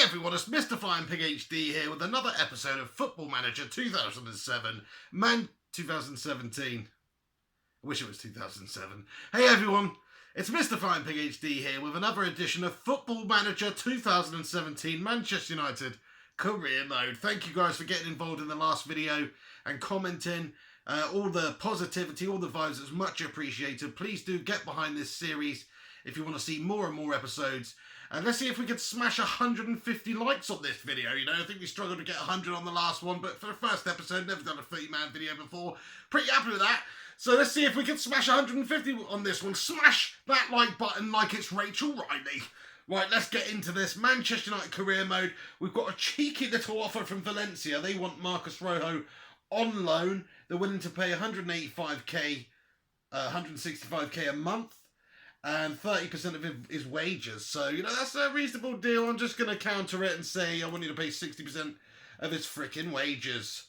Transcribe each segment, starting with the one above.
everyone, it's Mr. Flying Pig HD here with another episode of Football Manager 2007. 2017. I wish it was 2007. Hey everyone, it's Mr. Flying Pig HD here with another edition of Football Manager 2017 Manchester United Career Mode. Thank you guys for getting involved in the last video and commenting. All the positivity, all the vibes, it's much appreciated. Please do get behind this series if you want to see more and more episodes. And let's see if we can smash 150 likes on this video. You know, I think we struggled to get 100 on the last one, but for the first episode, never done a 30-man video before. Pretty happy with that. So let's see if we can smash 150 on this one. Smash that like button like it's Rachel Riley. Right, let's get into this. Manchester United Career Mode. We've got a cheeky little offer from Valencia. They want Marcus Rojo on loan. They're willing to pay 185k, 165k a month. And 30% of his wages. So, you know, that's a reasonable deal. I'm just going to counter it and say I want you to pay 60% of his freaking wages.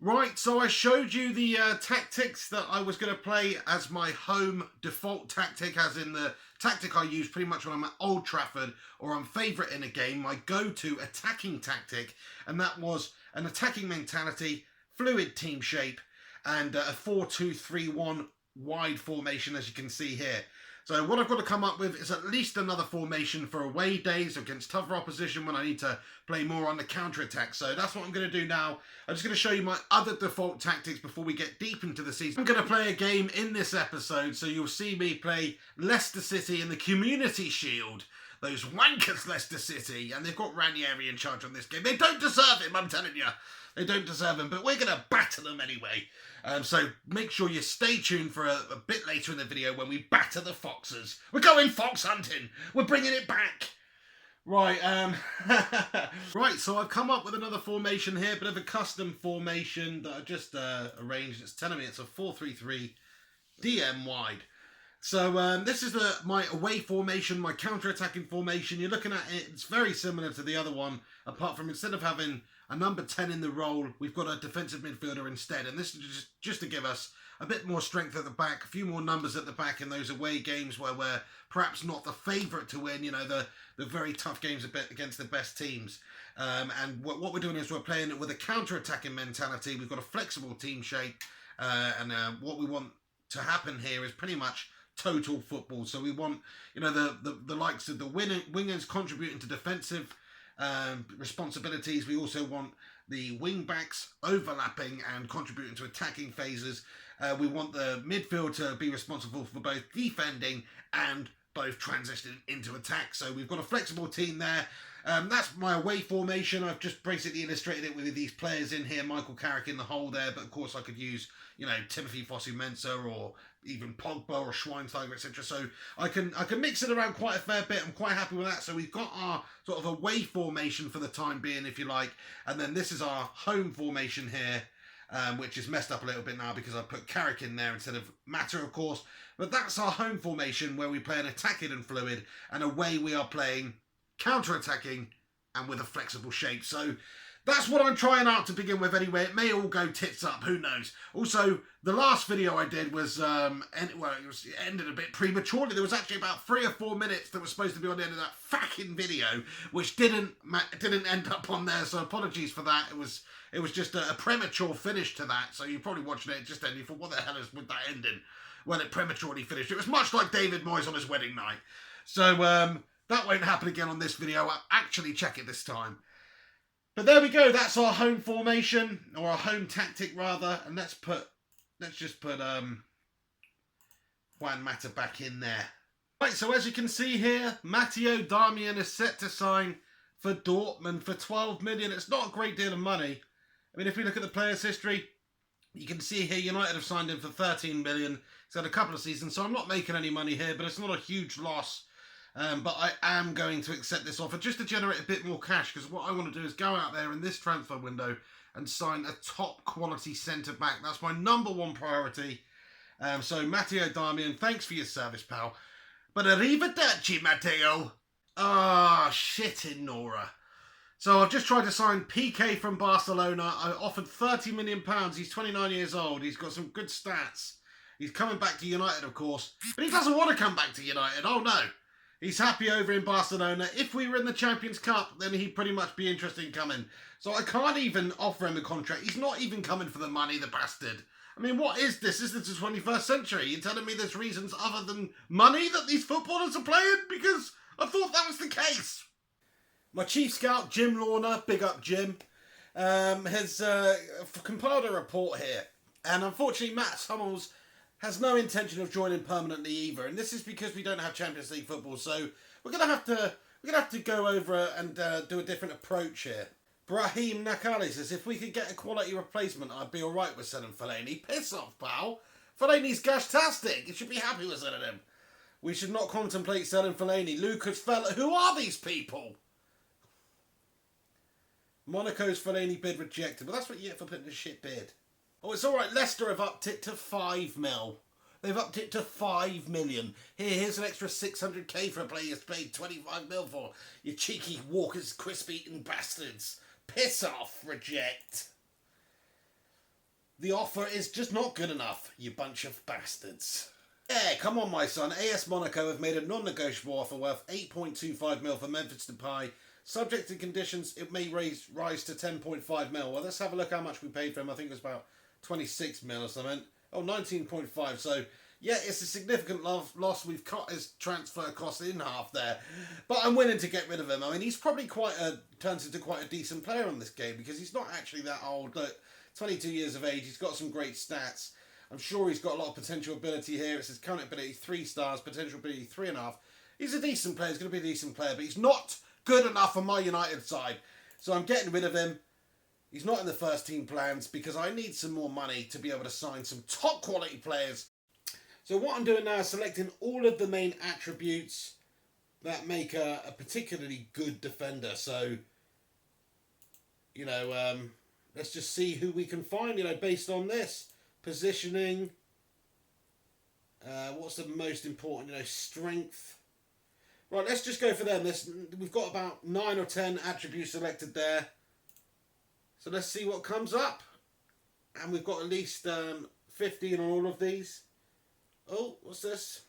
Right, so I showed you the tactics that I was going to play as my home default tactic, as in the tactic I use pretty much when I'm at Old Trafford or I'm favourite in a game, my go-to attacking tactic, and that was an attacking mentality, fluid team shape, and a 4-2-3-1 wide formation, as you can see here. So what I've got to come up with is at least another formation for away days against tougher opposition when I need to play more on the counter-attack. So that's what I'm going to do now. I'm just going to show you my other default tactics before we get deep into the season. I'm going to play a game in this episode, so you'll see me play Leicester City in the Community Shield. Those wankers Leicester City, and they've got Ranieri in charge on this game. They don't deserve him, I'm telling you. They don't deserve him, but we're going to batter them anyway. So make sure you stay tuned for a bit later in the video when we batter the Foxes. We're going fox hunting. We're bringing it back. Right, right, so I've come up with another formation here, bit of a custom formation that I've just arranged. It's telling me it's a 4-3-3 DM wide. So this is my away formation, my counter-attacking formation. You're looking at it, it's very similar to the other one, apart from instead of having a number 10 in the role, we've got a defensive midfielder instead. And this is just to give us a bit more strength at the back, a few more numbers at the back in those away games where we're perhaps not the favourite to win, you know, the very tough games against the best teams. And what we're doing is we're playing it with a counter-attacking mentality. We've got a flexible team shape. And what we want to happen here is pretty much total football. So we want, you know, the likes of the wingers contributing to defensive responsibilities. We also want the wing backs overlapping and contributing to attacking phases. We want the midfield to be responsible for both defending and both transitioning into attack. So we've got a flexible team there. That's my away formation. I've just basically illustrated it with these players in here. Michael Carrick in the hole there, but of course I could use, you know, Timothy Fosu-Mensah or even Pogba or Schweinsteiger, etc. So I can mix it around quite a fair bit. I'm quite happy with that. So we've got our sort of away formation for the time being, if you like, and then this is our home formation here, which is messed up a little bit now because I put Carrick in there instead of Mata, of course. But that's our home formation where we play an attacking and fluid, and away we are playing counter-attacking and with a flexible shape. So that's what I'm trying out to begin with anyway. It may all go tits up, who knows. Also, the last video I did was, it ended a bit prematurely. There was actually about 3 or 4 minutes that was supposed to be on the end of that fucking video, which didn't end up on there, so apologies for that. It was just a premature finish to that, so you're probably watching it just ending for what the hell is with that ending when it prematurely finished. It was much like David Moyes on his wedding night. So, that won't happen again on this video. I'll actually check it this time. But there we go. That's our home formation, or our home tactic rather. And let's just put Juan Mata back in there. Right. So as you can see here, Matteo Darmian is set to sign for Dortmund for 12 million. It's not a great deal of money. I mean, if we look at the player's history, you can see here United have signed him for 13 million. He's had a couple of seasons, so I'm not making any money here, but it's not a huge loss. But I am going to accept this offer just to generate a bit more cash, because what I want to do is go out there in this transfer window and sign a top quality centre-back. That's my #1 priority. So Matteo Darmian, thanks for your service, pal. But arrivederci, Matteo. Ah, shit in Nora. So I've just tried to sign PK from Barcelona. I offered £30 million. He's 29 years old. He's got some good stats. He's coming back to United, of course. But he doesn't want to come back to United. Oh, no. He's happy over in Barcelona. If we were in the Champions Cup, then he'd pretty much be interested in coming. So I can't even offer him a contract. He's not even coming for the money, the bastard. I mean, what is this? Is this the 21st century? You're telling me there's reasons other than money that these footballers are playing? Because I thought that was the case. My chief scout, Jim Lorna, big up Jim, has compiled a report here. And unfortunately, Matt Hummels has no intention of joining permanently either. And this is because we don't have Champions League football. So we're gonna have to go over and do a different approach here. Brahim Nakali says, if we could get a quality replacement, I'd be alright with selling Fellaini. Piss off, pal. Fellaini's gashtastic. You should be happy with selling him. We should not contemplate selling Fellaini. Lucas Fella. Who are these people? Monaco's Fellaini bid rejected. But that's what you get for putting a shit bid. Oh, it's alright. Leicester have upped it to 5 mil. They've upped it to 5 million. Here's an extra 600k for a player you paid 25 mil for. You cheeky Walker's crisp-eating bastards. Piss off, reject. The offer is just not good enough, you bunch of bastards. Yeah, come on, my son. AS Monaco have made a non-negotiable offer worth 8.25 mil for Memphis Depay. Subject to conditions, it may rise to 10.5 mil. Well, let's have a look how much we paid for him. I think it was about 26 mil or something. Oh, 19.5. So, yeah, it's a significant loss. We've cut his transfer cost in half there. But I'm willing to get rid of him. I mean, he's probably turns into quite a decent player on this game because he's not actually that old. Look, 22 years of age. He's got some great stats. I'm sure he's got a lot of potential ability here. It says current ability 3 stars, potential ability 3.5. He's a decent player. He's going to be a decent player, but he's not good enough for my United side. So I'm getting rid of him. He's not in the first team plans because I need some more money to be able to sign some top quality players. So what I'm doing now is selecting all of the main attributes that make a particularly good defender. So, you know, let's just see who we can find, you know, based on this. Positioning. What's the most important, you know, strength. Right, let's just go for them. We've got about 9 or 10 attributes selected there. So let's see what comes up. And we've got at least 15 on all of these. Oh, what's this?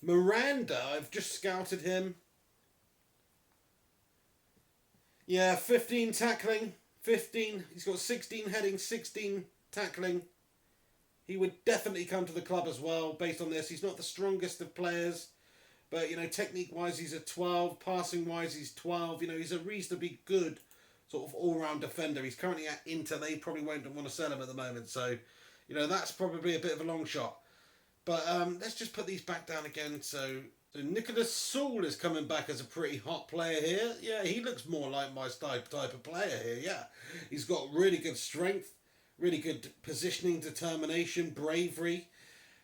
Miranda, I've just scouted him. Yeah, 15 tackling, 15. He's got 16 heading, 16 tackling. He would definitely come to the club as well, based on this. He's not the strongest of players, but, you know, technique-wise, he's a 12. Passing-wise, he's 12. You know, he's a reasonably good sort of all-round defender. He's currently at Inter. They probably won't want to sell him at the moment. So, you know, that's probably a bit of a long shot. But let's just put these back down again. So Nicholas Saul is coming back as a pretty hot player here. Yeah, he looks more like my type of player here. Yeah, he's got really good strength, really good positioning, determination, bravery.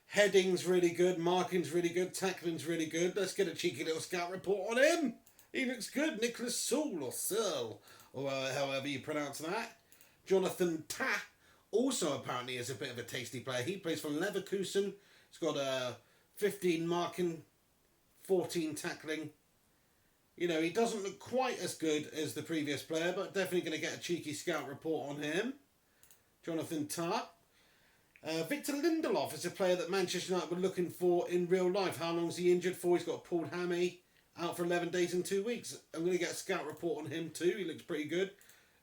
Heading's really good, marking's really good, tackling's really good. Let's get a cheeky little scout report on him. He looks good. Nicholas Saul or Searle, or however you pronounce that. Jonathan Tah also apparently is a bit of a tasty player. He plays for Leverkusen. He's got a 15 marking, 14 tackling. You know, he doesn't look quite as good as the previous player, but definitely going to get a cheeky scout report on him. Jonathan Tah. Victor Lindelof is a player that Manchester United were looking for in real life. How long is he injured for? He's got a pulled hammy, out for 11 days and 2 weeks. I'm going to get a scout report on him too. He looks pretty good.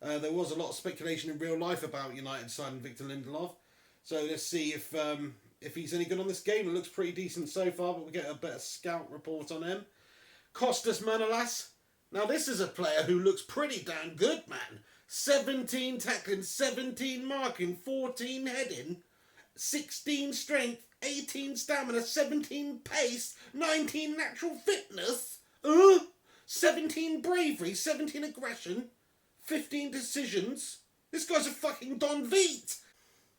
There was a lot of speculation in real life about United signing Victor Lindelof. So let's see if he's any good on this game. It looks pretty decent so far, but we'll get a better scout report on him. Kostas Manolas. Now this is a player who looks pretty damn good, man. 17 tackling, 17 marking, 14 heading, 16 strength, 18 stamina, 17 pace, 19 natural fitness, 17 bravery, 17 aggression, 15 decisions. This guy's a fucking Don Vite.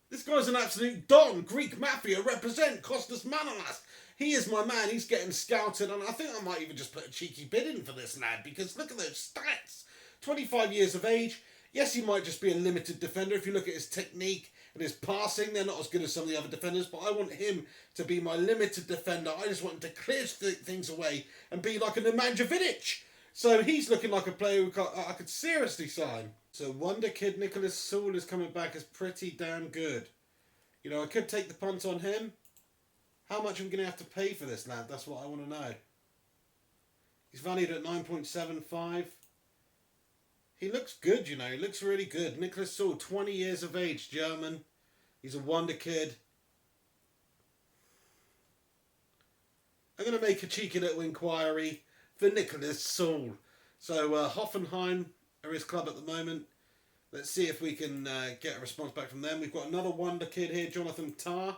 This guy's an absolute Don. Greek Mafia represent. Kostas Manolas. He is my man. He's getting scouted, and I think I might even just put a cheeky bid in for this lad, because look at those stats. 25 years of age. Yes, he might just be a limited defender. If you look at his technique and his passing, they're not as good as some of the other defenders, but I want him to be my limited defender. I just want him to clear things away and be like a Nemanja Vidic. So he's looking like a player who I could seriously sign. So Wonder Kid Nicholas Saul is coming back as pretty damn good. You know, I could take the punt on him. How much are we going to have to pay for this lad? That's what I want to know. He's valued at 9.75. He looks good, you know. He looks really good. Nicholas Saul, 20 years of age, German. He's a wonder kid. I'm going to make a cheeky little inquiry for Nicholas Saul. So Hoffenheim are his club at the moment. Let's see if we can get a response back from them. We've got another wonder kid here, Jonathan Tah,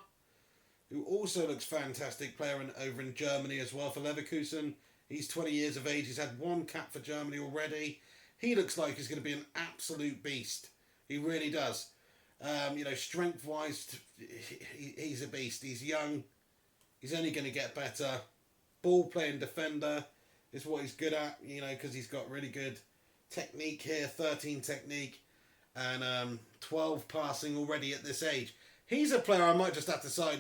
who also looks fantastic, player over in Germany as well for Leverkusen. He's 20 years of age. He's had one cap for Germany already. He looks like he's going to be an absolute beast. He really does. You know, strength-wise, he's a beast. He's young. He's only going to get better. Ball-playing defender is what he's good at, you know, because he's got really good technique here, 13 technique, and 12 passing already at this age. He's a player I might just have to sign.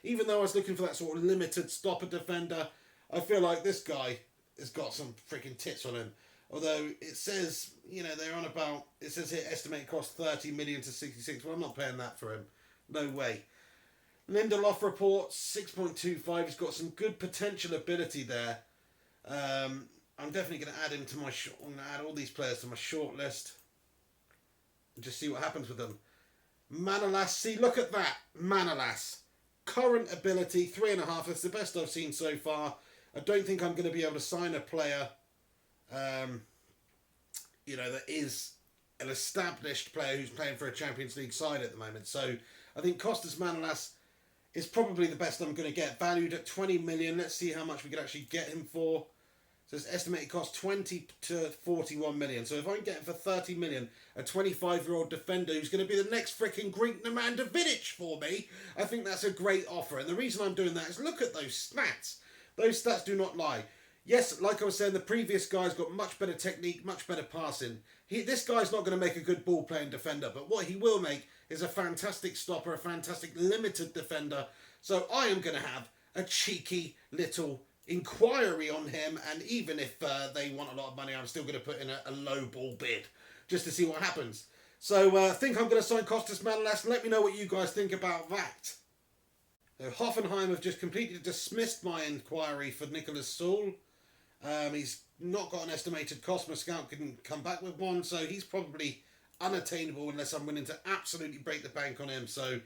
Even though I was looking for that sort of limited stopper defender, I feel like this guy has got some freaking tits on him. Although it says, you know, they're on about, it says here estimated cost 30 million to 66. Well, I'm not paying that for him. No way. Lindelof reports 6.25. He's got some good potential ability there. I'm definitely going to add him to my I'm going to add all these players to my short list and just see what happens with them. Manolas, see, look at that. Manolas. Current ability, 3.5. That's the best I've seen so far. I don't think I'm going to be able to sign a player, you know, that is an established player who's playing for a Champions League side at the moment. So I think Kostas Manolas is probably the best I'm going to get. Valued at 20 million. Let's see how much we can actually get him for. So it's estimated cost 20 to 41 million. So if I can get him for 30 million, a 25-year-old defender who's going to be the next freaking Greek Nemanja Vidic for me, I think that's a great offer. And the reason I'm doing that is look at those stats. Those stats do not lie. Yes, like I was saying, the previous guy's got much better technique, much better passing. This guy's not going to make a good ball-playing defender, but what he will make is a fantastic stopper, a fantastic limited defender. So I am going to have a cheeky little inquiry on him, and even if they want a lot of money, I'm still going to put in a low ball bid just to see what happens. So I think I'm going to sign Kostas Manolas. Let me know what you guys think about that. So Hoffenheim have just completely dismissed my inquiry for Nicholas Saul. He's not got an estimated cost. My scout couldn't come back with one, so he's probably unattainable unless I'm willing to absolutely break the bank on him. So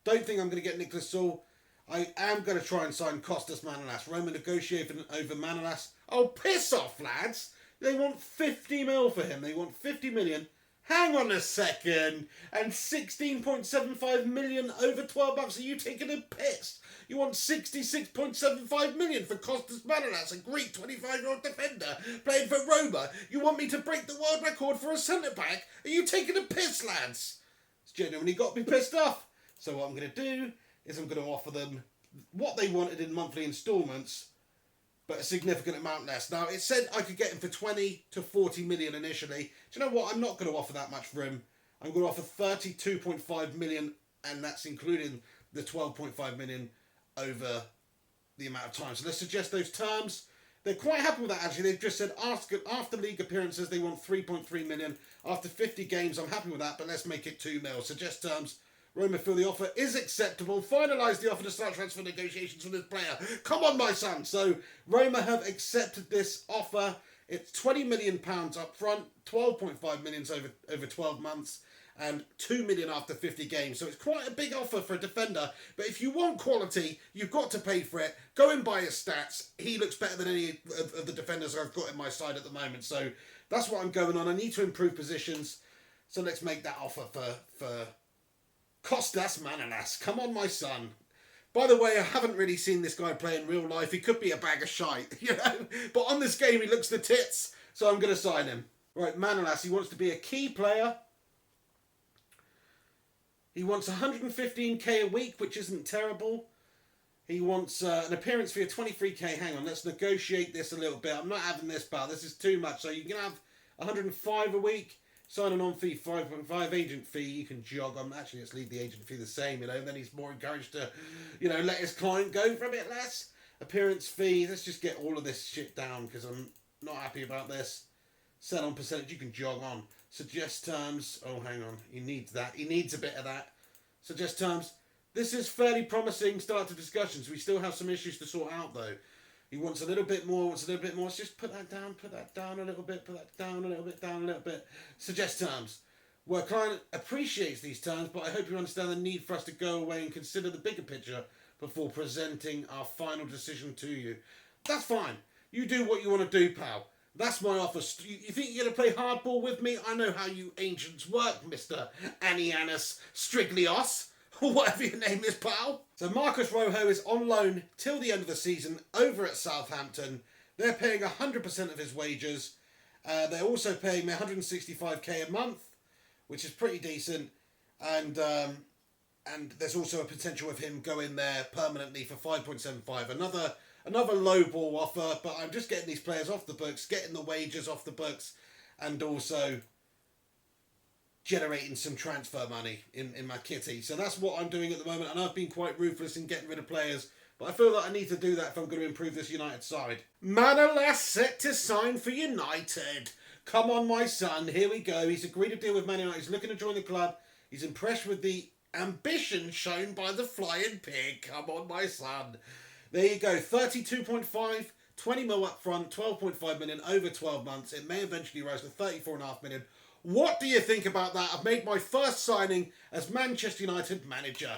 don't think I'm going to get Nicholas Saul. I am going to try and sign Kostas Manolas. Roma negotiating over Manolas. Oh, piss off, lads. They want 50 mil for him. They want 50 million. Hang on a second. And 16.75 million over 12 months. Are you taking a piss? You want 66.75 million for Kostas Manolas, a Greek 25-year-old defender playing for Roma. You want me to break the world record for a centre-back? Are you taking a piss, lads? It's genuinely got me pissed off. So what I'm going to do is I'm going to offer them what they wanted in monthly instalments, but a significant amount less. Now, it said I could get him for 20 to 40 million initially. Do you know what? I'm not going to offer that much for him. I'm going to offer 32.5 million, and that's including the 12.5 million over the amount of time. So let's suggest those terms. They're quite happy with that, actually. They've just said after league appearances, they want 3.3 million. After 50 games, I'm happy with that, but let's make it 2 mil. Suggest terms. Roma feel the offer is acceptable. Finalise the offer to start transfer negotiations for this player. Come on, my son. So Roma have accepted this offer. It's £20 million up front, 12.5 million over 12 months, and 2 million after 50 games. So it's quite a big offer for a defender. But if you want quality, you've got to pay for it. Go and buy his stats. He looks better than any of the defenders I've got in my side at the moment. So that's what I'm going on. I need to improve positions. So let's make that offer for Kostas Manolas. Come on, my son. By the way, I haven't really seen this guy play in real life. He could be a bag of shite, you know. But on this game, he looks the tits. So I'm going to sign him. Right, Manolas, he wants to be a key player. He wants 115k a week, which isn't terrible. He wants an appearance fee of 23k. Hang on, let's negotiate this a little bit. I'm not having this, pal. This is too much. So you can have 105 a week. Sign on fee, 5.5 agent fee. You can jog on. Actually, let's leave the agent fee the same, you know. Then he's more encouraged to, you know, let his client go for a bit less. Appearance fee. Let's just get all of this shit down because I'm not happy about this. Sell on percentage. You can jog on. Suggest terms. Oh, hang on. He needs that. He needs a bit of that. Suggest terms. This is fairly promising start to discussions. We still have some issues to sort out, though. He wants a little bit more, Let's just put that down a little bit, put that down a little bit, down a little bit. Suggest terms. Well, client appreciates these terms, but I hope you understand the need for us to go away and consider the bigger picture before presenting our final decision to you. That's fine. You do what you want to do, pal. That's my offer. You think you're going to play hardball with me? I know how you ancients work, Mr. Anianus Striglios, or whatever your name is, pal. So Marcus Rojo is on loan till the end of the season over at Southampton. They're paying 100% of his wages. They're also paying me 165k a month, which is pretty decent. And there's also a potential of him going there permanently for 5.75. Another low ball offer, but I'm just getting these players off the books, getting the wages off the books, and also generating some transfer money in my kitty. So that's what I'm doing at the moment, and I've been quite ruthless in getting rid of players, but I feel that I need to do that if I'm going to improve this United side. Manolas set to sign for United. Come on, my son, here we go. He's agreed to deal with Man United. He's looking to join the club. He's impressed with the ambition shown by the flying pig. Come on, my son. There you go, 32.5, 20 mil up front, 12.5 million over 12 months. It may eventually rise to 34.5 million. What do you think about that? I've made my first signing as Manchester United manager.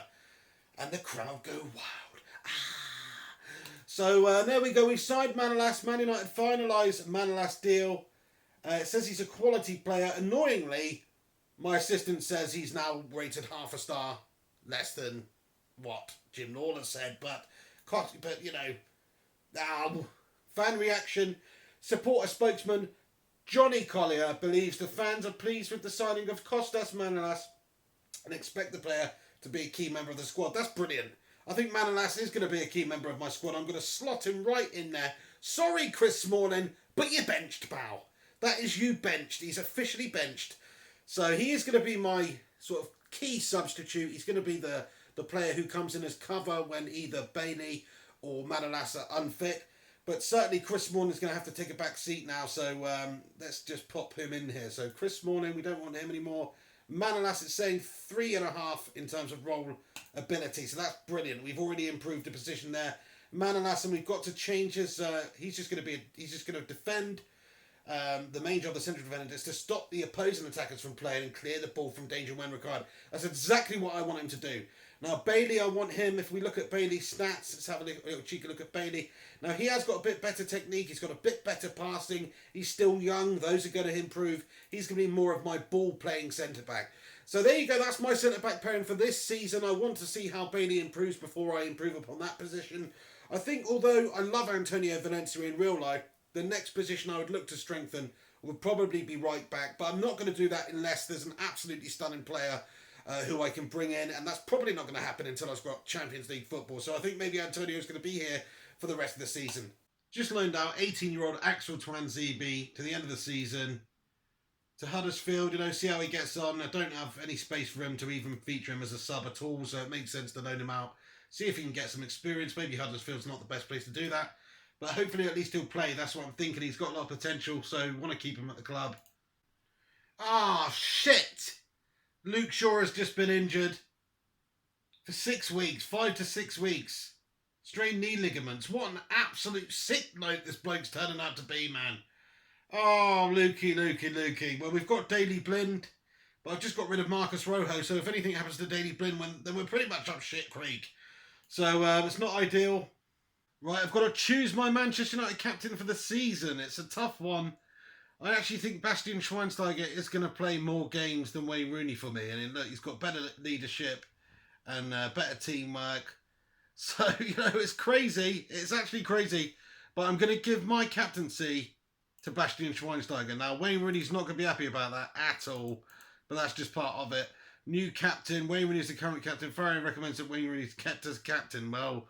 And the crowd go wild. So there we go. We signed Manolas. Man United finalised Manolas deal. It says he's a quality player. Annoyingly, my assistant says he's now rated half a star. Less than what Jim Manolas said. But you know, fan reaction. Supporter spokesman Johnny Collier believes the fans are pleased with the signing of Kostas Manolas and expect the player to be a key member of the squad. That's brilliant. I think Manolas is going to be a key member of my squad. I'm going to slot him right in there. Sorry, Chris Smalling, but you're benched, pal. That is you benched. He's officially benched. So he is going to be my sort of key substitute. He's going to be the player who comes in as cover when either Bailey or Manolas are unfit. But certainly Chris Smalling is going to have to take a back seat now. So let's just pop him in here. So Chris Smalling, we don't want him anymore. Manolas is saying 3.5 in terms of role ability. So that's brilliant. We've already improved the position there. Manolas, and we've got to change his... he's just going to defend. The main job of the central defender is to stop the opposing attackers from playing and clear the ball from danger when required. That's exactly what I want him to do. Now, Bailey, I want him, if we look at Bailey's stats, let's have a little cheeky look at Bailey. Now, he has got a bit better technique. He's got a bit better passing. He's still young. Those are going to improve. He's going to be more of my ball-playing centre-back. So there you go. That's my centre-back pairing for this season. I want to see how Bailey improves before I improve upon that position. I think, although I love Antonio Valencia in real life, the next position I would look to strengthen would probably be right back. But I'm not going to do that unless there's an absolutely stunning player who I can bring in, and that's probably not going to happen until I've got Champions League football. So I think maybe Antonio's going to be here for the rest of the season. Just loaned out 18-year-old Axel Twanzebe to the end of the season to Huddersfield. You know, see how he gets on. I don't have any space for him to even feature him as a sub at all, so it makes sense to loan him out. See if he can get some experience. Maybe Huddersfield's not the best place to do that, but hopefully at least he'll play. That's what I'm thinking. He's got a lot of potential, so want to keep him at the club. Ah, shit! Luke Shaw has just been injured for 6 weeks, 5 to 6 weeks. Strained knee ligaments. What an absolute sick note this bloke's turning out to be, man. Oh, Lukey. Well, we've got Daley Blind, but I've just got rid of Marcus Rojo, so if anything happens to Daley Blind, then we're pretty much up shit creek. So it's not ideal. Right, I've got to choose my Manchester United captain for the season. It's a tough one. I actually think Bastian Schweinsteiger is going to play more games than Wayne Rooney for me. And look, he's got better leadership and better teamwork. So, you know, it's crazy. It's actually crazy. But I'm going to give my captaincy to Bastian Schweinsteiger. Now, Wayne Rooney's not going to be happy about that at all. But that's just part of it. New captain. Wayne Rooney's the current captain. Farrier recommends that Wayne Rooney's kept as captain. Well,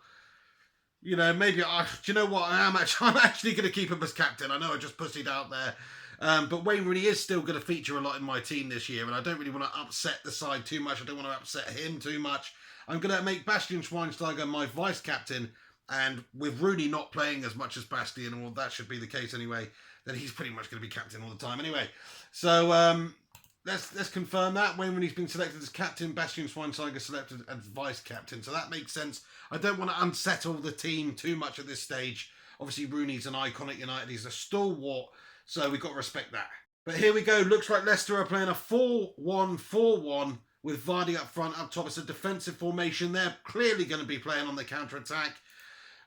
you know, maybe do you know what? I'm actually going to keep him as captain. I know I just pussied out there. But Wayne Rooney is still going to feature a lot in my team this year, and I don't really want to upset the side too much. I don't want to upset him too much. I'm going to make Bastian Schweinsteiger my vice-captain, and with Rooney not playing as much as Bastian, or that should be the case anyway, then he's pretty much going to be captain all the time anyway. So, let's confirm that. Wayne Rooney's been selected as captain, Bastian Schweinsteiger selected as vice captain. So that makes sense. I don't want to unsettle the team too much at this stage. Obviously, Rooney's an icon at United. He's a stalwart. So we've got to respect that. But here we go. Looks like Leicester are playing a 4-1-4-1 with Vardy up front, up top. It's a defensive formation. They're clearly going to be playing on the counter-attack.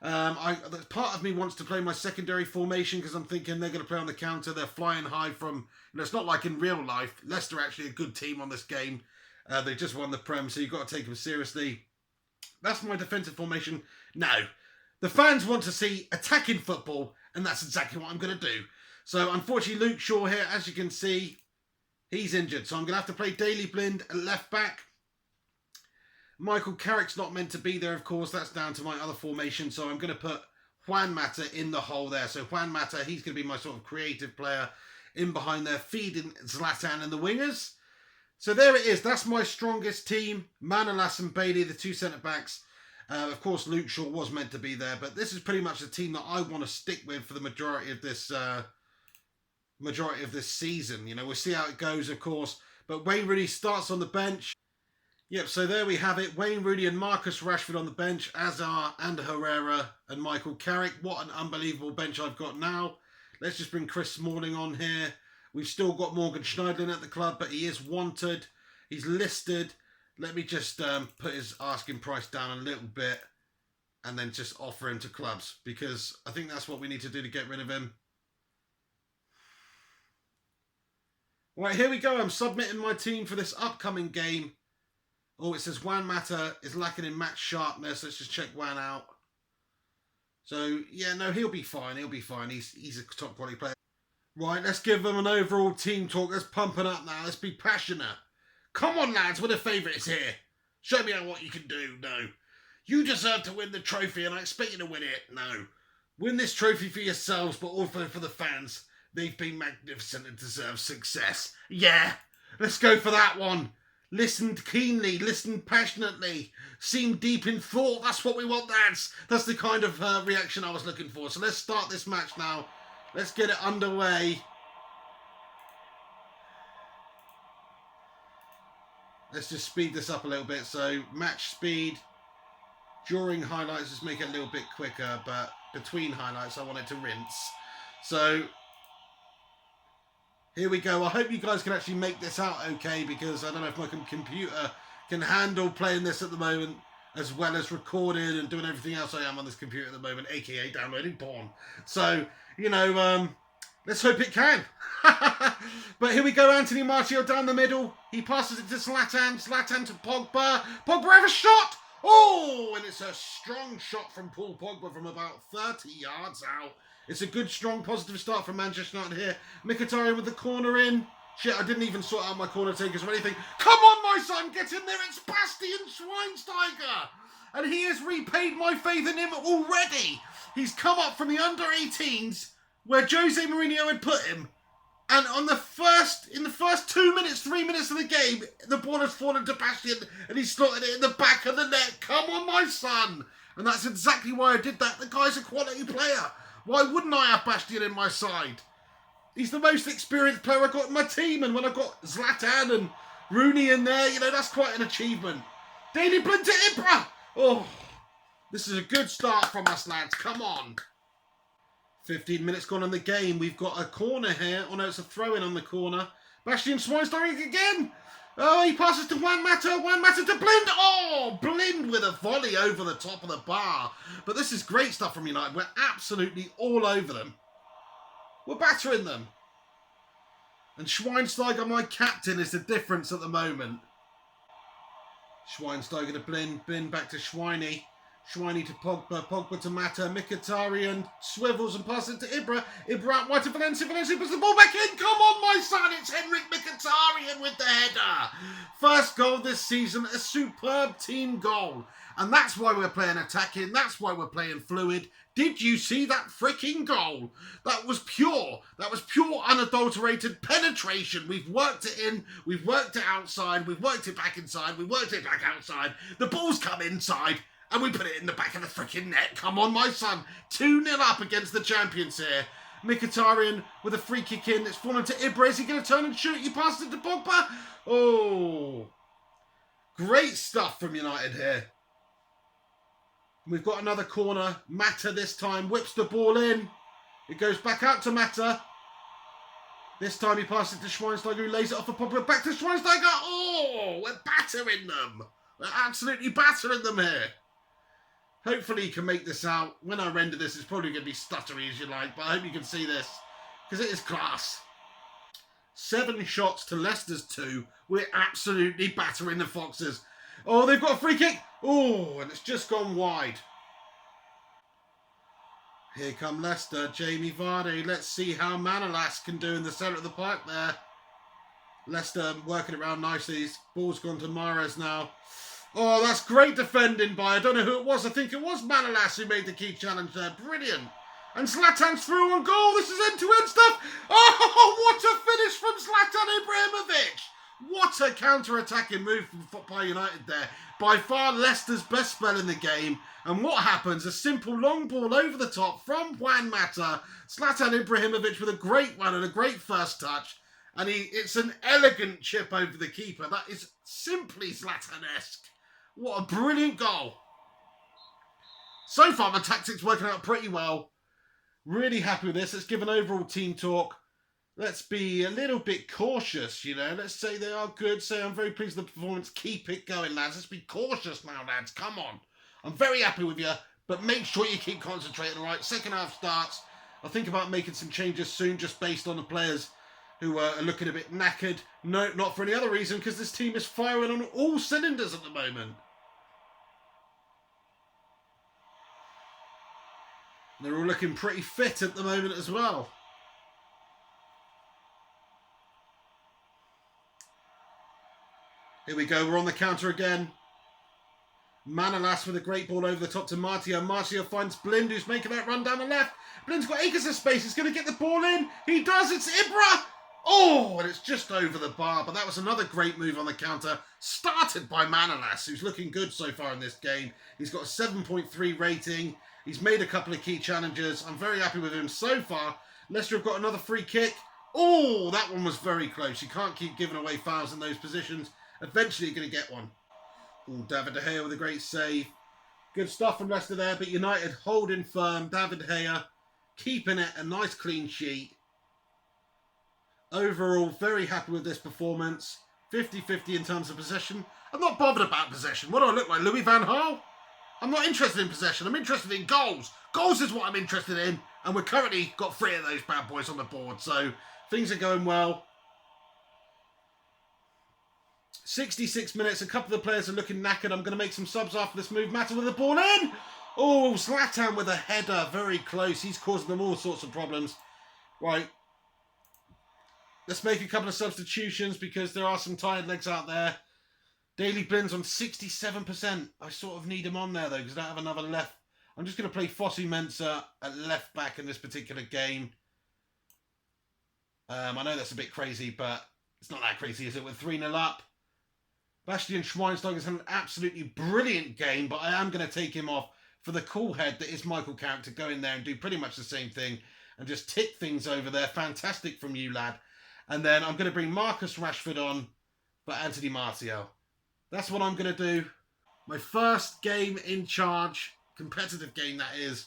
Part of me wants to play my secondary formation because I'm thinking they're going to play on the counter. They're flying high from, it's not like in real life. Leicester are actually a good team on this game. They just won the Prem, so you've got to take them seriously. That's my defensive formation. Now, the fans want to see attacking football, and that's exactly what I'm going to do. So, unfortunately, Luke Shaw here, as you can see, he's injured. So I'm going to have to play Daley Blind at left back. Michael Carrick's not meant to be there, of course. That's down to my other formation. So I'm going to put Juan Mata in the hole there. So Juan Mata, he's going to be my sort of creative player in behind there, feeding Zlatan and the wingers. So there it is. That's my strongest team. Manolas and Bailey, the two centre-backs. Of course, Luke Shaw was meant to be there. But this is pretty much the team that I want to stick with for the majority of this season. You know, we'll see how it goes, of course. But Wayne Rooney starts on the bench. Yep, so there we have it. Wayne Rooney and Marcus Rashford on the bench. Azar and Herrera and Michael Carrick. What an unbelievable bench I've got now. Let's just bring Chris Smalling on here. We've still got Morgan Schneiderlin at the club, but he is wanted. He's listed. Let me just put his asking price down a little bit and then just offer him to clubs, because I think that's what we need to do to get rid of him. Right, here we go. I'm submitting my team for this upcoming game. Oh, it says Juan Mata is lacking in match sharpness. Let's just check Juan out. So, yeah, no, he'll be fine. He'll be fine. He's a top quality player. Right, let's give them an overall team talk. Let's pump it up now. Let's be passionate. Come on, lads. We're the favourites here. Show me what you can do. No. You deserve to win the trophy, and I expect you to win it. No. Win this trophy for yourselves, but also for the fans. They've been magnificent and deserve success. Yeah. Let's go for that one. Listen keenly, listen passionately, seem deep in thought. That's what we want, lads. That's the kind of reaction I was looking for. So let's start this match now. Let's get it underway. Let's just speed this up a little bit. So match speed. During highlights, just make it a little bit quicker. But between highlights, I want it to rinse. So here we go. I hope you guys can actually make this out okay, because I don't know if my computer can handle playing this at the moment as well as recording and doing everything else I am on this computer at the moment, aka downloading porn. So, you know, let's hope it can. But here we go. Anthony Martial down the middle. He passes it to Zlatan. Zlatan to Pogba. Pogba have a shot. Oh, and it's a strong shot from Paul Pogba from about 30 yards out. It's a good, strong, positive start from Manchester United here. Mkhitaryan with the corner in. Shit, I didn't even sort out my corner takers or anything. Come on, my son, get in there. It's Bastian Schweinsteiger. And he has repaid my faith in him already. He's come up from the under-18s where Jose Mourinho had put him. And in the first 2 minutes, 3 minutes of the game, the ball has fallen to Bastian and he's slotted it in the back of the net. Come on, my son. And that's exactly why I did that. The guy's a quality player. Why wouldn't I have Bastian in my side? He's the most experienced player I've got in my team. And when I've got Zlatan and Rooney in there, you know, that's quite an achievement. Daley Blind to Ibra. Oh, this is a good start from us, lads. Come on. 15 minutes gone on the game. We've got a corner here. Oh, no, it's a throw-in on the corner. Bastian Schweinsteiger again. Oh, he passes to Juan Mata to Blind. Oh, Blind with a volley over the top of the bar. But this is great stuff from United. We're absolutely all over them. We're battering them. And Schweinsteiger, my captain, is the difference at the moment. Schweinsteiger to Blind. Blind back to Schweini. Schweini to Pogba. Pogba to Mata. Mkhitaryan swivels and passes it to Ibra. Ibra out wide to Valencia. Valencia puts the ball back in. Come on, my son. It's Henrik Mkhitaryan with the header. First goal this season. A superb team goal. And that's why we're playing attacking. That's why we're playing fluid. Did you see that freaking goal? That was pure. That was pure unadulterated penetration. We've worked it in. We've worked it outside. We've worked it back inside. We've worked it back outside. The ball's come inside. And we put it in the back of the freaking net. Come on, my son. 2-0 up against the champions here. Mkhitaryan with a free kick in. It's fallen to Ibra. Is he going to turn and shoot? He passes it to Pogba. Oh, great stuff from United here. We've got another corner. Mata this time whips the ball in. It goes back out to Mata. This time he passes it to Schweinsteiger, who lays it off for Pogba. Back to Schweinsteiger. Oh, we're battering them. We're absolutely battering them here. Hopefully you can make this out. When I render this, it's probably going to be stuttery as you like, but I hope you can see this, because it is class. 7 shots to Leicester's 2. We're absolutely battering the Foxes. Oh, they've got a free kick. Oh, and it's just gone wide. Here come Leicester, Jamie Vardy. Let's see how Manolas can do in the centre of the park there. Leicester working around nicely. Ball's gone to Mahrez now. Oh, that's great defending by, I don't know who it was. I think it was Manolas who made the key challenge there. Brilliant. And Zlatan's through on goal. This is end-to-end stuff. Oh, what a finish from Zlatan Ibrahimovic. What a counter-attacking move from by United there. By far Leicester's best spell in the game. And what happens? A simple long ball over the top from Juan Mata. Zlatan Ibrahimovic with a great one and a great first touch. And it's an elegant chip over the keeper. That is simply Zlatan-esque. What a brilliant goal. So far, my tactics working out pretty well. Really happy with this. Let's give an overall team talk. Let's be a little bit cautious, you know. Let's say they are good. Say I'm very pleased with the performance. Keep it going, lads. Let's be cautious now, lads. Come on. I'm very happy with you, but make sure you keep concentrating, all right? Second half starts. I'll think about making some changes soon, just based on the players who are looking a bit knackered. No, not for any other reason, because this team is firing on all cylinders at the moment. They're all looking pretty fit at the moment as well. Here we go, we're on the counter again. Manolas with a great ball over the top to Martial. Martial finds Blind, who's making that run down the left. Blind's got acres of space, he's going to get the ball in. He does, it's Ibra! Oh, and it's just over the bar, but that was another great move on the counter. Started by Manolas, who's looking good so far in this game. He's got a 7.3 rating. He's made a couple of key challenges. I'm very happy with him so far. Leicester have got another free kick. Oh, that one was very close. You can't keep giving away fouls in those positions. Eventually you're going to get one. Oh, David De Gea with a great save. Good stuff from Leicester there, but United holding firm. David De Gea keeping it a nice clean sheet. Overall, very happy with this performance. 50-50 in terms of possession. I'm not bothered about possession. What do I look like, Louis van Gaal? I'm not interested in possession. I'm interested in goals. Goals is what I'm interested in. And we've currently got 3 of those bad boys on the board. So things are going well. 66 minutes. A couple of the players are looking knackered. I'm going to make some subs after this move. Mata with the ball in. Oh, Zlatan with a header. Very close. He's causing them all sorts of problems. Right. Let's make a couple of substitutions because there are some tired legs out there. Daily Blind's on 67%. I sort of need him on there though because I don't have another left. I'm just going to play Fosu Mensah at left back in this particular game. I know that's a bit crazy, but it's not that crazy, is it? With 3-0 up. Bastian Schweinsteiger's had an absolutely brilliant game, but I am going to take him off for the cool head that is Michael Carrick to go in there and do pretty much the same thing and just tick things over there. Fantastic from you, lad. And then I'm going to bring Marcus Rashford on for Anthony Martial. That's what I'm going to do. My first game in charge, competitive game that is,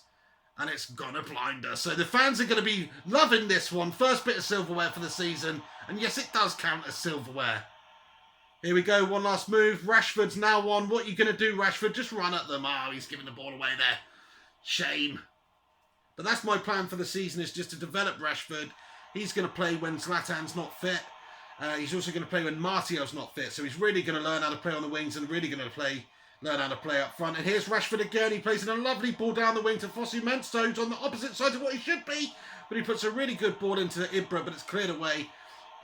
and it's gonna blind us. So the fans are going to be loving this one. First bit of silverware for the season, and yes, it does count as silverware. Here we go, one last move. Rashford's now on. What are you going to do, Rashford? Just run at them. Oh, he's giving the ball away there. Shame. But that's my plan for the season, is just to develop Rashford. He's going to play when Zlatan's not fit. He's also going to play when Martial's not fit. So he's really going to learn how to play on the wings and really going to learn how to play up front. And here's Rashford again. He plays in a lovely ball down the wing to Fosu Mensah, who's on the opposite side of what he should be. But he puts a really good ball into Ibra, but it's cleared away.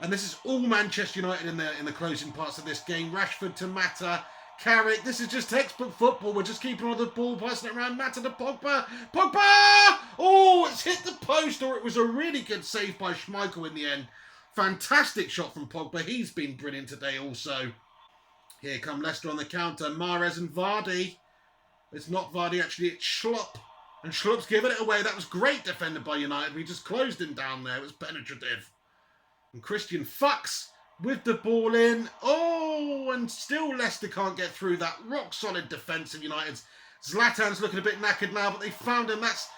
And this is all Manchester United in the closing parts of this game. Rashford to Mata. Carrick. This is just textbook football. We're just keeping on the ball, passing it around. Mata to Pogba. Pogba! Oh, it's hit the post, or it was a really good save by Schmeichel in the end. Fantastic shot from Pogba. He's been brilliant today also. Here come Leicester on the counter. Mahrez and Vardy. It's not Vardy, actually. It's Schlupp. And Schlupp's given it away. That was great defended by United. We just closed him down there. It was penetrative. And Christian fucks with the ball in. Oh, and still Leicester can't get through that rock-solid defence of United's. Zlatan's looking a bit knackered now, but they found him. That's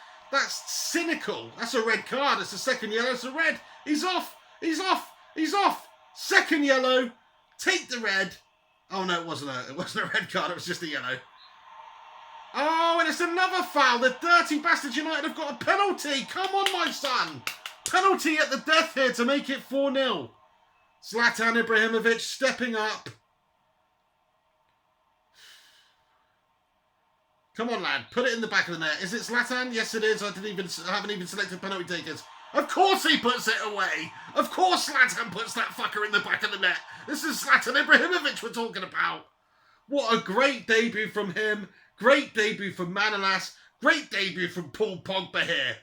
cynical. That's a red card. It's a second yellow. It's a red. He's off. He's off. He's off. Second yellow. Take the red. Oh, no, it wasn't a red card. It was just a yellow. Oh, and it's another foul. The dirty bastards United have got a penalty. Come on, my son. Penalty at the death here to make it 4-0. Zlatan Ibrahimovic stepping up. Come on, lad. Put it in the back of the net. Is it Zlatan? Yes, it is. I haven't even selected penalty takers. Of course he puts it away. Of course Zlatan puts that fucker in the back of the net. This is Zlatan Ibrahimovic we're talking about. What a great debut from him. Great debut from Manolas. Great debut from Paul Pogba here.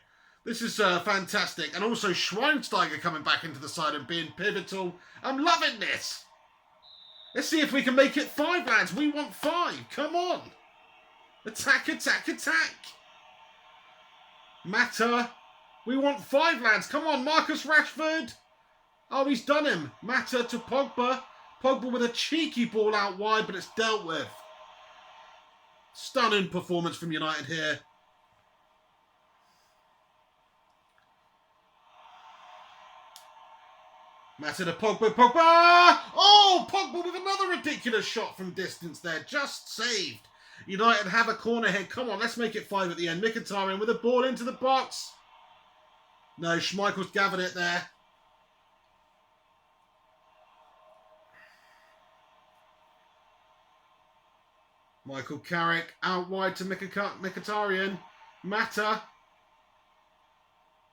This is fantastic. And also Schweinsteiger coming back into the side and being pivotal. I'm loving this. Let's see if we can make it 5, lads. We want 5. Come on. Attack, attack, attack. Mata. We want 5, lads. Come on, Marcus Rashford. Oh, he's done him. Mata to Pogba. Pogba with a cheeky ball out wide, but it's dealt with. Stunning performance from United here. Mata to Pogba. Pogba! Oh, Pogba with another ridiculous shot from distance there. Just saved. United have a corner here. Come on, let's make it 5 at the end. Mkhitaryan with a ball into the box. No, Schmeichel's gathered it there. Michael Carrick out wide to Mkhitaryan. Mata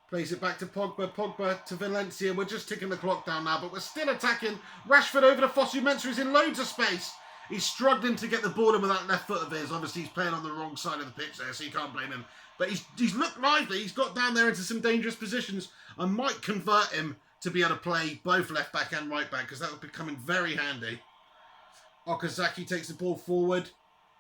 plays it back to Pogba. Pogba to Valencia. We're just ticking the clock down now, but we're still attacking. Rashford over to Fosu Mensah, who's in loads of space. He's struggling to get the ball in with that left foot of his. Obviously, he's playing on the wrong side of the pitch there, so you can't blame him. But he's looked lively. He's got down there into some dangerous positions. I might convert him to be able to play both left back and right back, because that would be coming very handy. Okazaki takes the ball forward.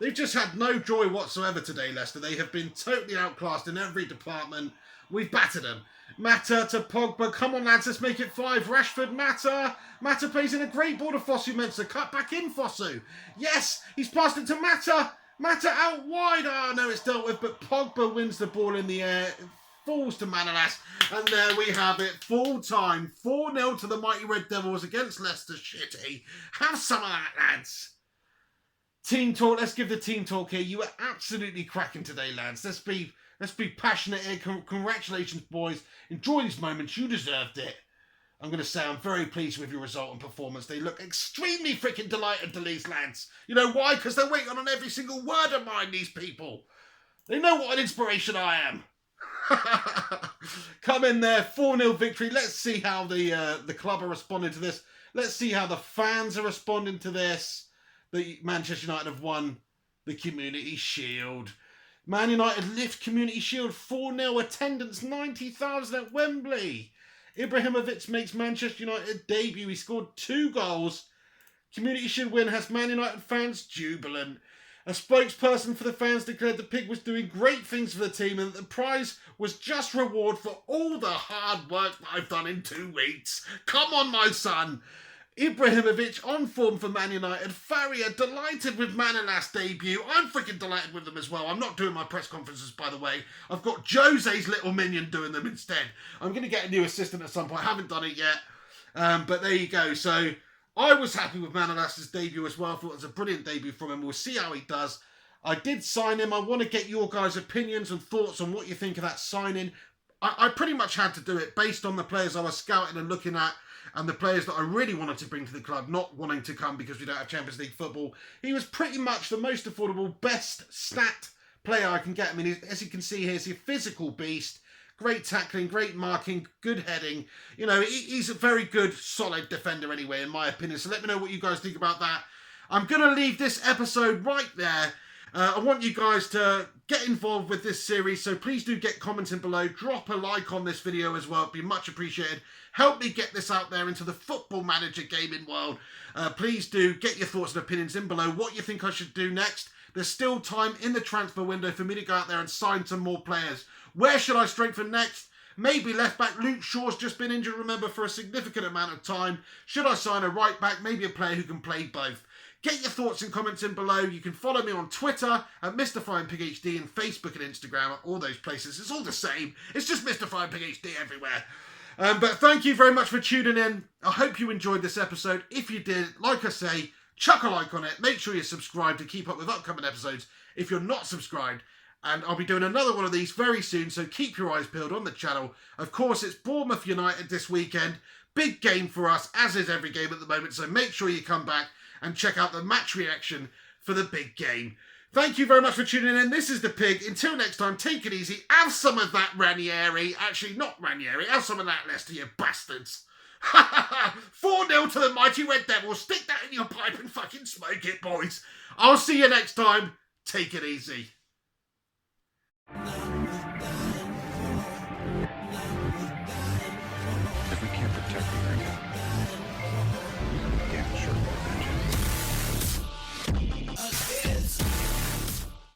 They've just had no joy whatsoever today, Leicester. They have been totally outclassed in every department. We've battered them. Mata to Pogba. Come on, lads, let's make it 5. Rashford, Mata. Mata plays in a great ball to Fosu Mensah. Cut back in, Fosu. Yes, he's passed it to Mata. Mata out wide. Oh, no, it's dealt with, but Pogba wins the ball in the air. It falls to Manolas. And there we have it. Full time. 4-0 to the mighty Red Devils against Leicester City. Have some of that, lads. Team talk. Let's give the team talk here. You were absolutely cracking today, lads. Let's be passionate here. Congratulations, boys. Enjoy these moments. You deserved it. I'm going to say I'm very pleased with your result and performance. They look extremely freaking delighted, to these lads. You know why? Because they're waiting on every single word of mine, these people. They know what an inspiration I am. Come in there. 4-0 victory. Let's see how the club are responding to this. Let's see how the fans are responding to this. The Manchester United have won the Community Shield. Man United lift Community Shield 4-0, attendance 90,000 at Wembley. Ibrahimovic makes Manchester United debut. He scored 2 goals. Community Shield win has Man United fans jubilant. A spokesperson for the fans declared the pig was doing great things for the team and that the prize was just reward for all the hard work that I've done in 2 weeks. Come on, my son. Ibrahimovic on form for Man United. Faria delighted with Manolas' debut. I'm freaking delighted with them as well. I'm not doing my press conferences, by the way. I've got Jose's little minion doing them instead. I'm going to get a new assistant at some point. I haven't done it yet. But there you go. So I was happy with Manolas' debut as well. I thought it was a brilliant debut from him. We'll see how he does. I did sign him. I want to get your guys' opinions and thoughts on what you think of that signing. I pretty much had to do it based on the players I was scouting and looking at, and the players that I really wanted to bring to the club, not wanting to come because we don't have Champions League football. He was pretty much the most affordable, best stat player I can get. I mean, as you can see here, he's a physical beast. Great tackling, great marking, good heading. You know, he's a very good, solid defender anyway, in my opinion. So let me know what you guys think about that. I'm going to leave this episode right there. I want you guys to get involved with this series, so please do get commenting below. Drop a like on this video as well. It'd be much appreciated. Help me get this out there into the Football Manager gaming world. Please do get your thoughts and opinions in below. What you think I should do next. There's still time in the transfer window for me to go out there and sign some more players. Where should I strengthen next? Maybe left back. Luke Shaw's just been injured, remember, for a significant amount of time. Should I sign a right back? Maybe a player who can play both. Get your thoughts and comments in below. You can follow me on Twitter at MrFlyingPigHD and Facebook and Instagram at all those places. It's all the same. It's just MrFlyingPigHD everywhere. But thank you very much for tuning in. I hope you enjoyed this episode. If you did, like I say, chuck a like on it. Make sure you're subscribed to keep up with upcoming episodes if you're not subscribed. And I'll be doing another one of these very soon, so keep your eyes peeled on the channel. Of course, it's Bournemouth United this weekend. Big game for us, as is every game at the moment, so make sure you come back and check out the match reaction for the big game. Thank you very much for tuning in. This is The Pig. Until next time, take it easy. Have some of that Ranieri. Actually, not Ranieri. Have some of that Leicester, you bastards. 4-0 to the mighty Red Devils. Stick that in your pipe and fucking smoke it, boys. I'll see you next time. Take it easy.